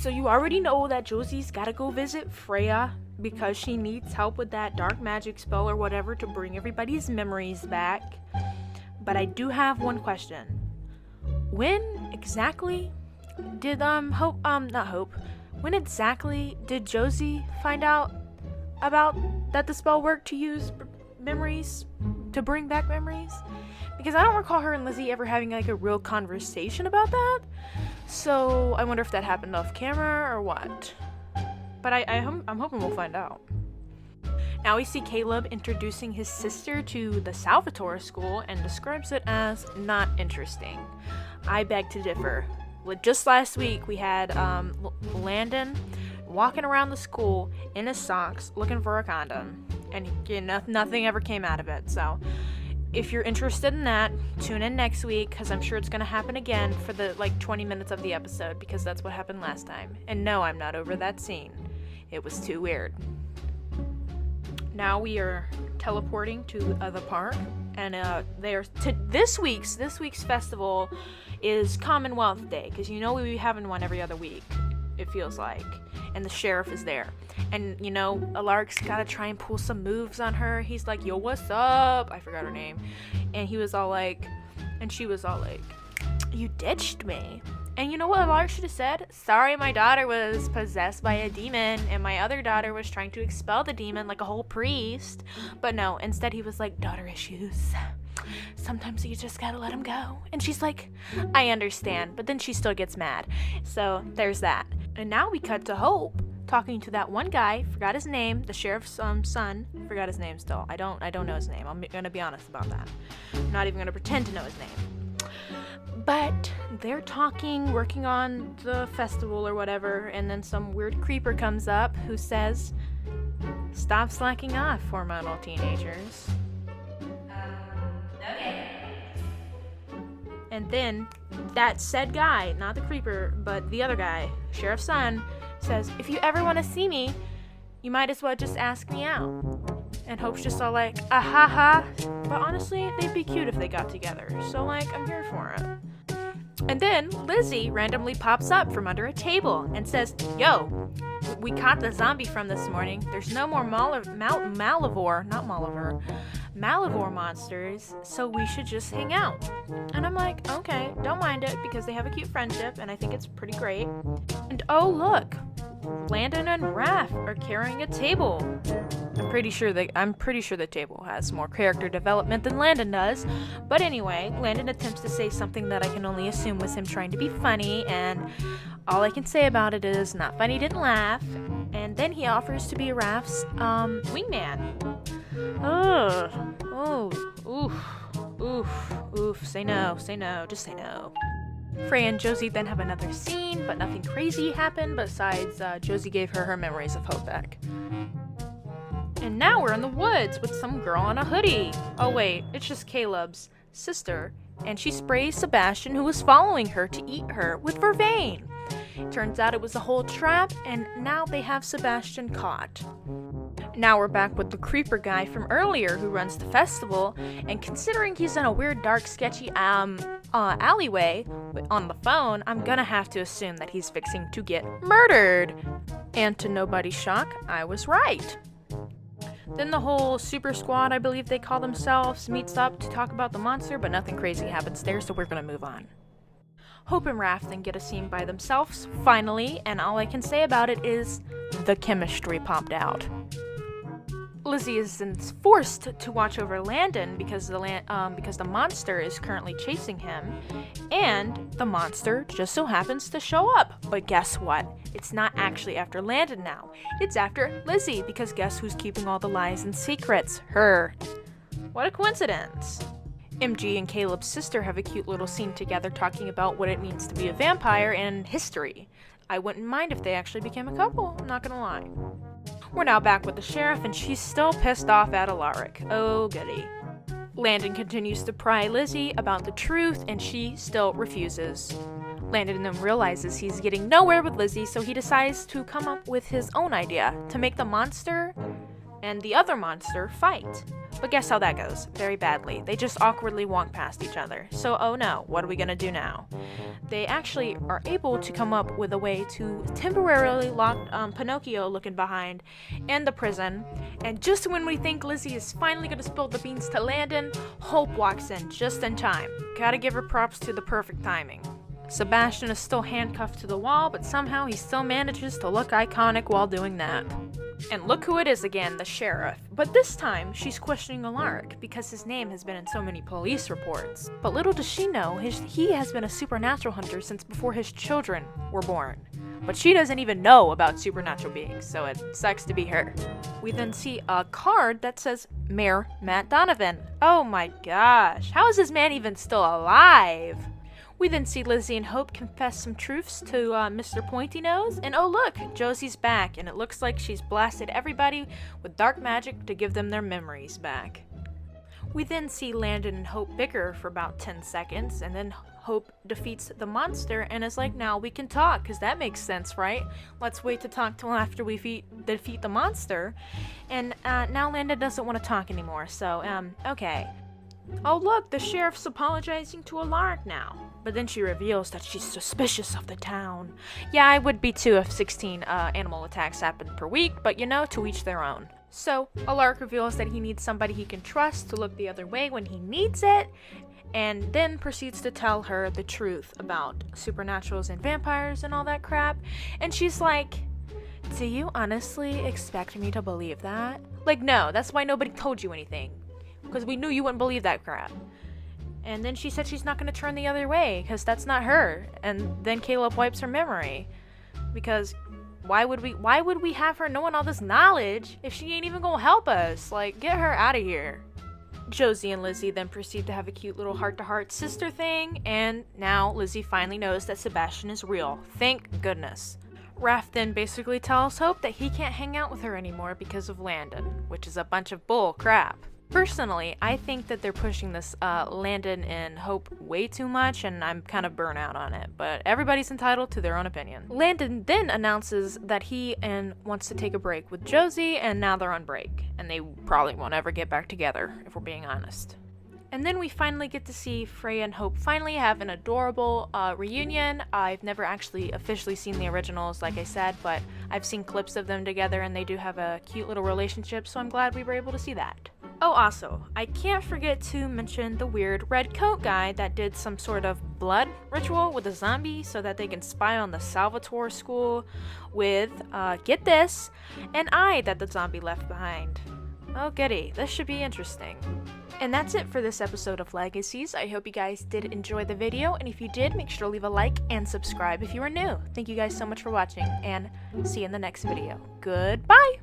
So you already know that Josie's gotta go visit Freya because she needs help with that dark magic spell or whatever to bring everybody's memories back. But I do have one question. When exactly did when exactly did Josie find out about that the spell worked to use memories to bring back memories? Because I don't recall her and Lizzie ever having like a real conversation about that. So I wonder if that happened off camera or what. But I'm hoping we'll find out. Now we see Caleb introducing his sister to the Salvatore school and describes it as not interesting. I beg to differ. Just last week we had Landon walking around the school in his socks looking for a condom, and nothing ever came out of it. So if you're interested in that, tune in next week, because I'm sure it's going to happen again for the 20 minutes of the episode, because that's what happened last time. And no, I'm not over that scene. It was too weird. Now we are teleporting to the park, and this week's festival is Commonwealth Day, because we'll be having one every other week, it feels like, and the sheriff is there, and Alaric's gotta try and pull some moves on her. He's like, yo, what's up? I forgot her name. And she was all like, you ditched me. And you know what Alaric should have said? Sorry, my daughter was possessed by a demon, and my other daughter was trying to expel the demon like a whole priest. But no, instead he was like, daughter issues. Sometimes you just gotta let them go. And she's like, I understand. But then she still gets mad. So there's that. And now we cut to Hope talking to that one guy, forgot his name, the sheriff's son, forgot his name still. I don't know his name. I'm gonna be honest about that. I'm not even gonna pretend to know his name. But they're talking, working on the festival or whatever, and then some weird creeper comes up who says, stop slacking off, hormonal teenagers. Okay. And then that said guy, not the creeper, but the other guy, sheriff's son, says, if you ever want to see me, you might as well just ask me out. And Hope's just all like, ah ha ha. But honestly, they'd be cute if they got together. So I'm here for it. And then Lizzie randomly pops up from under a table and says, yo, we caught the zombie from this morning. There's no more Malivore monsters, so we should just hang out. And I'm like, okay, don't mind it, because they have a cute friendship, and I think it's pretty great. And oh look, Landon and Raph are carrying a table. I'm pretty sure the table has more character development than Landon does. But anyway, Landon attempts to say something that I can only assume was him trying to be funny, and all I can say about it is not funny, didn't laugh. And then he offers to be Raph's wingman. Oof, say no, just say no. Freya and Josie then have another scene, but nothing crazy happened besides Josie gave her memories of Hope back. And now we're in the woods with some girl in a hoodie. Oh wait, it's just Caleb's sister, and she sprays Sebastian, who was following her, to eat her with vervain. Turns out it was a whole trap, and now they have Sebastian caught. Now we're back with the creeper guy from earlier who runs the festival, and considering he's in a weird, dark, sketchy alleyway on the phone, I'm gonna have to assume that he's fixing to get murdered. And to nobody's shock, I was right. Then the whole super squad, I believe they call themselves, meets up to talk about the monster, but nothing crazy happens there, so we're gonna move on. Hope and Raph then get a scene by themselves, finally, and all I can say about it is the chemistry popped out. Lizzie is then forced to watch over Landon because the monster is currently chasing him, and the monster just so happens to show up. But guess what? It's not actually after Landon now. It's after Lizzie, because guess who's keeping all the lies and secrets? Her. What a coincidence. MG and Caleb's sister have a cute little scene together talking about what it means to be a vampire and history. I wouldn't mind if they actually became a couple, I'm not gonna lie. We're now back with the sheriff, and she's still pissed off at Alaric. Oh goody. Landon continues to pry Lizzie about the truth, and she still refuses. Landon then realizes he's getting nowhere with Lizzie, so he decides to come up with his own idea to make the monster and the other monster fight. But guess how that goes? Very badly. They just awkwardly walk past each other. So, oh no, what are we gonna do now? They actually are able to come up with a way to temporarily lock Pinocchio looking behind in the prison. And just when we think Lizzie is finally gonna spill the beans to Landon, Hope walks in just in time. Gotta give her props to the perfect timing. Sebastian is still handcuffed to the wall, but somehow he still manages to look iconic while doing that. And look who it is again, the sheriff. But this time, she's questioning Alaric because his name has been in so many police reports. But little does she know, he has been a supernatural hunter since before his children were born. But she doesn't even know about supernatural beings, so it sucks to be her. We then see a card that says Mayor Matt Donovan. Oh my gosh, how is this man even still alive? We then see Lizzie and Hope confess some truths to Mr. Pointy Nose, and oh look, Josie's back, and it looks like she's blasted everybody with dark magic to give them their memories back. We then see Landon and Hope bicker for about 10 seconds, and then Hope defeats the monster and is like, now we can talk, because that makes sense, right? Let's wait to talk till after we defeat the monster. And now Landon doesn't want to talk anymore, so, okay. Oh look, the sheriff's apologizing to Alaric now. But then she reveals that she's suspicious of the town. Yeah, I would be too if 16 animal attacks happened per week, but you know, to each their own. So, Alaric reveals that he needs somebody he can trust to look the other way when he needs it, and then proceeds to tell her the truth about supernaturals and vampires and all that crap. And she's like, do you honestly expect me to believe that? Like, no, that's why nobody told you anything. Because we knew you wouldn't believe that crap. And then she said she's not going to turn the other way, because that's not her. And then Caleb wipes her memory. Because why would we have her knowing all this knowledge if she ain't even going to help us? Like, get her out of here. Josie and Lizzie then proceed to have a cute little heart-to-heart sister thing, and now Lizzie finally knows that Sebastian is real. Thank goodness. Raph then basically tells Hope that he can't hang out with her anymore because of Landon, which is a bunch of bull crap. Personally, I think that they're pushing this Landon and Hope way too much, and I'm kind of burnt out on it, but everybody's entitled to their own opinion. Landon then announces that he wants to take a break with Josie, and now they're on break, and they probably won't ever get back together, if we're being honest. And then we finally get to see Freya and Hope finally have an adorable reunion. I've never actually officially seen the originals, like I said, but I've seen clips of them together, and they do have a cute little relationship, so I'm glad we were able to see that. Oh, also, I can't forget to mention the weird red coat guy that did some sort of blood ritual with a zombie so that they can spy on the Salvatore school with, get this, an eye that the zombie left behind. Oh goody, this should be interesting. And that's it for this episode of Legacies. I hope you guys did enjoy the video, and if you did, make sure to leave a like and subscribe if you are new. Thank you guys so much for watching, and see you in the next video. Goodbye!